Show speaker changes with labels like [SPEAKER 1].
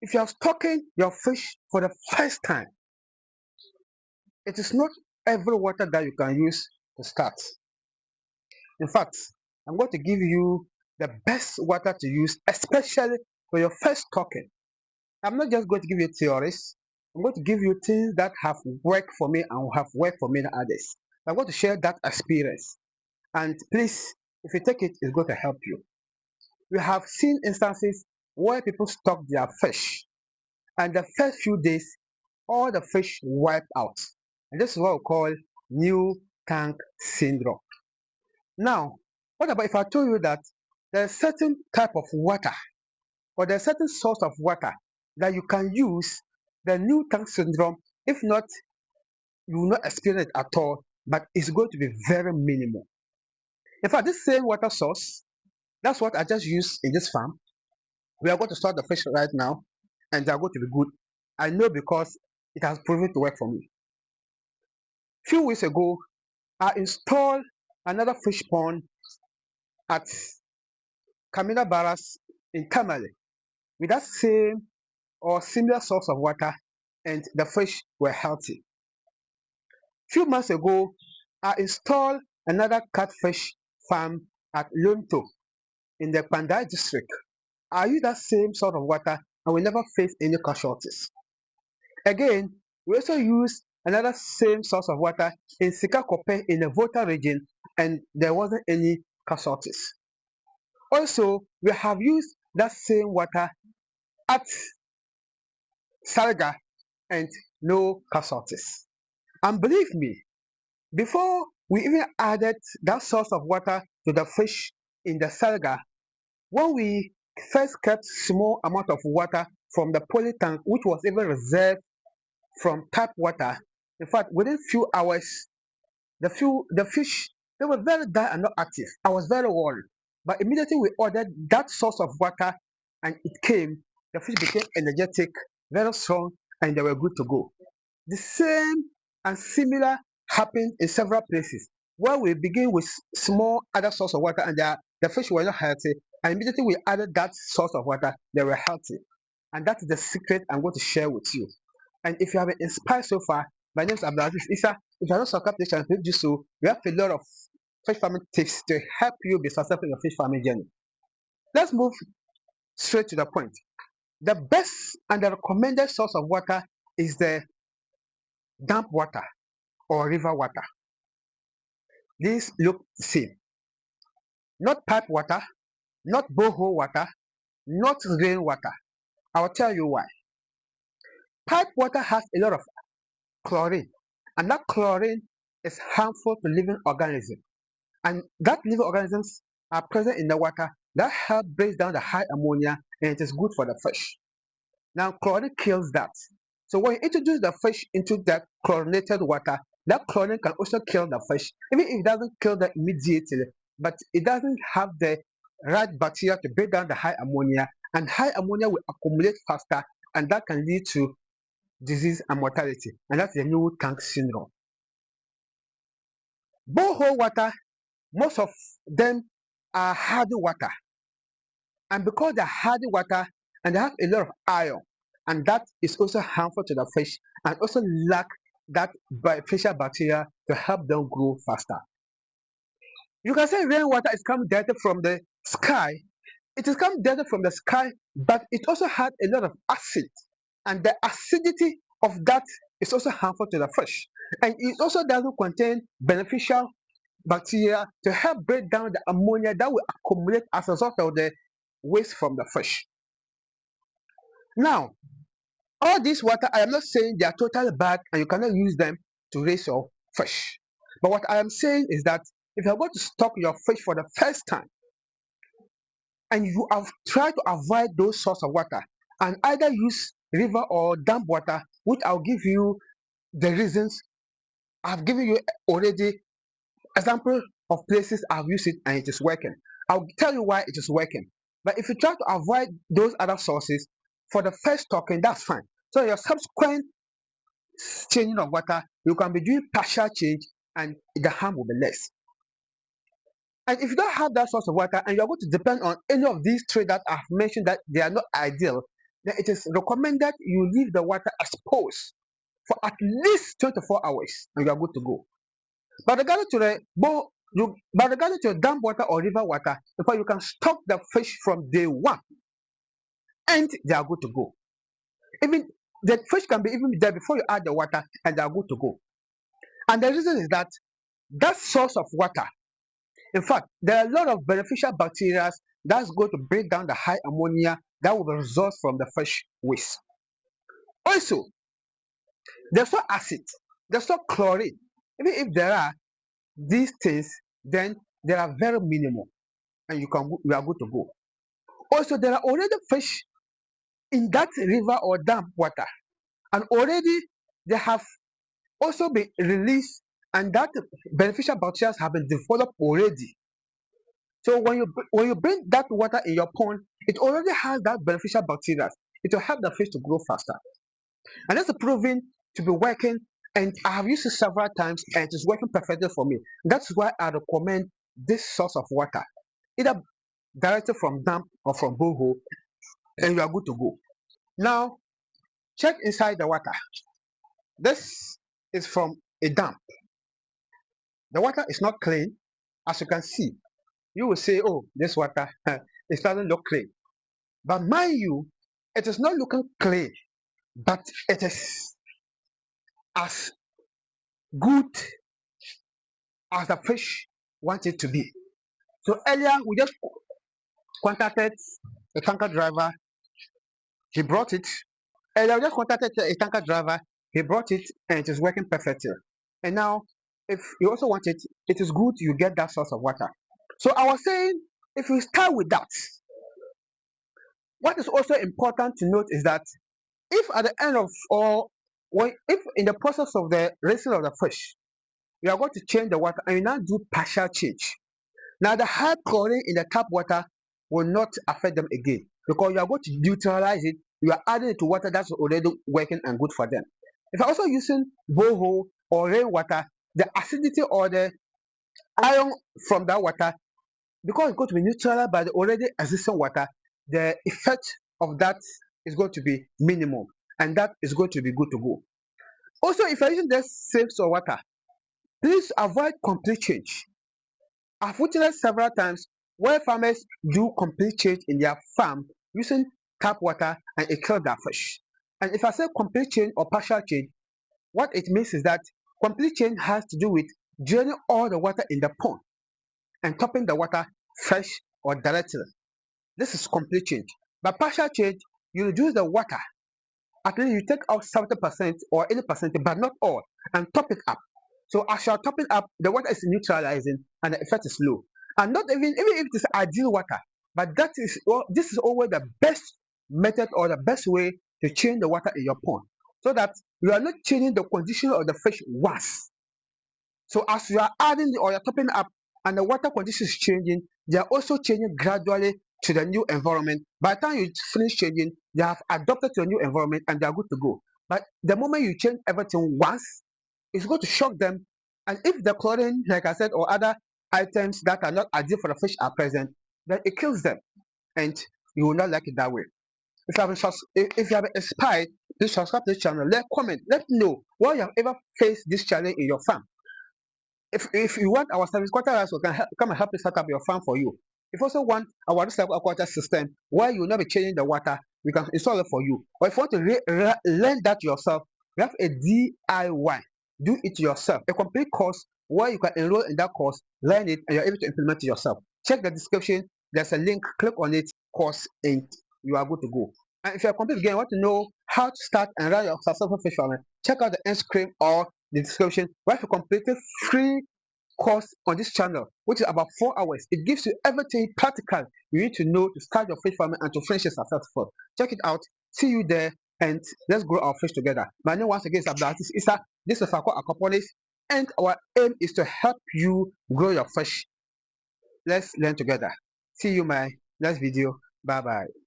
[SPEAKER 1] if you are stocking your fish for the first time, it is not every water that you can use to start. In fact, I'm going to give you the best water to use, especially for your first stocking. I'm not just going to give you theories. I'm going to give you things that have worked for me and have worked for many others. I'm going to share that experience. And please, if you take it, it's going to help you. We have seen instances where people stock their fish, and the first few days, all the fish wipe out. And this is what we call new tank syndrome. Now, what about if I told you that there's a certain type of water or there's a certain source of water that you can use the new tank syndrome? If not, you will not experience it at all, but it's going to be very minimal. In fact, this same water source, that's what I just used in this farm. We are going to start the fish right now, and they are going to be good. I know because it has proven to work for me. A few weeks ago, I installed another fish pond at Kamina Barras in Tamale with that same or similar source of water, and the fish were healthy. A few months ago, I installed another catfish farm at Lonto in the Pandai district. I use that same sort of water and we never face any casualties. Again, we also use another same source of water in Sikakope in the Volta region, and there wasn't any casualties. Also, we have used that same water at Salga and no casualties. And believe me, before we even added that source of water to the fish in the Salga, when we first kept small amount of water from the poly tank, which was even reserved from tap water, in fact, within few hours, the fish, they were very dry and not active. I was very worried. But immediately we ordered that source of water and it came, the fish became energetic, very strong, and they were good to go. The same and similar happened in several places where we begin with small other source of water and the fish were not healthy. And immediately we added that source of water, they were healthy. And that's the secret I'm going to share with you. And if you have been inspired so far, my name is Abdulaziz Isa. If you're not subscribed to please do so. We have a lot of fish farming tips to help you be successful in your fish farming journey. Let's move straight to the point. The best and the recommended source of water is the damp water or river water. These look the same. Not pipe water, not borehole water, not rainwater. I'll tell you why. Pipe water has a lot of chlorine, and that chlorine is harmful to living organisms. And that living organisms are present in the water that help break down the high ammonia, and it is good for the fish. Now, chlorine kills that. So when you introduce the fish into that chlorinated water, that chlorine can also kill the fish, even if it doesn't kill them immediately, but it doesn't have the right bacteria to break down the high ammonia, and high ammonia will accumulate faster, and that can lead to disease and mortality, and that's the new tank syndrome. Borehole water, most of them are hard water, and because they're hard water and they have a lot of iron, and that is also harmful to the fish and also lack that beneficial bacteria to help them grow faster. You can say rainwater is coming directly from the sky. It is coming directly from the sky, but it also has a lot of acid, and the acidity of that is also harmful to the fish. And it also doesn't contain beneficial bacteria to help break down the ammonia that will accumulate as a result of the waste from the fish. Now, all this water, I am not saying they are totally bad and you cannot use them to raise your fish. But what I am saying is that if you are going to stock your fish for the first time and you have tried to avoid those sources of water and either use river or dam water, which I'll give you the reasons. I've given you already example of places I've used it and it is working. I'll tell you why it is working. But if you try to avoid those other sources for the first stocking, that's fine. So your subsequent changing of water, you can be doing partial change and the harm will be less. And if you don't have that source of water and you're going to depend on any of these three that I've mentioned that they are not ideal, then it is recommended you leave the water exposed for at least 24 hours and you are good to go. But regarding to the but regarding to dam water or river water, in fact, you can stock the fish from day one and they are good to go. Even the fish can be even there before you add the water and they are good to go. And the reason is that that source of water, in fact, there are a lot of beneficial bacteria that's going to break down the high ammonia that will be result from the fish waste. Also, there's no acid, there's no chlorine. Even if there are these things, then they are very minimal and you are good to go. Also, there are already fish in that river or dam water, and already they have also been released, and that beneficial bacteria have been developed already. So when you bring that water in your pond, it already has that beneficial bacteria. It will help the fish to grow faster, and that's proven to be working. And I have used it several times, and it is working perfectly for me. That's why I recommend this source of water, either directly from dam or from borehole, and you are good to go. Now, check inside the water. This is from a dam. The water is not clean, as you can see. You will say, "Oh, this water it doesn't look clean." But mind you, it is not looking clean, but it is as good as the fish want it to be. So earlier we just contacted a tanker driver. He brought it. Earlier we just contacted a tanker driver. He brought it, and it is working perfectly. And now, if you also want it, it is good you get that source of water. So I was saying, if you start with that, what is also important to note is that if at the end of or if in the process of the raising of the fish, you are going to change the water and you now do partial change. Now the high chlorine in the tap water will not affect them again because you are going to neutralize it. You are adding it to water that's already working and good for them. If you're also using borehole or rainwater, the acidity or the iron from that water, because it's going to be neutralized by the already existing water, the effect of that is going to be minimal, and that is going to be good to go. Also, if you're using this same salt water, please avoid complete change. I've witnessed several times where farmers do complete change in their farm using tap water and it kills their fish. And if I say complete change or partial change, what it means is that complete change has to do with draining all the water in the pond and topping the water fresh or directly. This is complete change. But partial change, you reduce the water. At least you take out 70% or 80%, but not all, and top it up. So as you are topping up, the water is neutralizing and the effect is low. And not even if it is ideal water, but this is always the best method or the best way to change the water in your pond, so that you are not changing the condition of the fish once. So as you are adding or you're topping up and the water condition is changing, they are also changing gradually to the new environment. By the time you finish changing, they have adopted to a new environment and they are good to go. But the moment you change everything once, it's going to shock them. And if the chlorine, like I said, or other items that are not ideal for the fish are present, then it kills them. And you will not like it that way. If you have inspired, please subscribe to this channel. Comment. Let me know why you have ever faced this challenge in your farm. If you want our service, contact us. We can come and help you set up your farm for you. If you also want our reserve aquaculture system where you will not be changing the water, we can install it for you. Or if you want to learn that yourself, we have a DIY, do it yourself, a complete course where you can enroll in that course, learn it, and you're able to implement it yourself. Check the description. There's a link. Click on it, course, and you are good to go. And if you're a complete beginner, want to know how to start and run your successful fish farming, check out the end screen or the description where you completed free course on this channel, which is about 4 hours. It gives you everything practical you need to know to start your fish farming and to finish it successful. Check it out. See you there, and let's grow our fish together. My name once again is Abdulaziz Issa. This is Aquaponics, and our aim is to help you grow your fish. Let's learn together. See you my next video. Bye bye.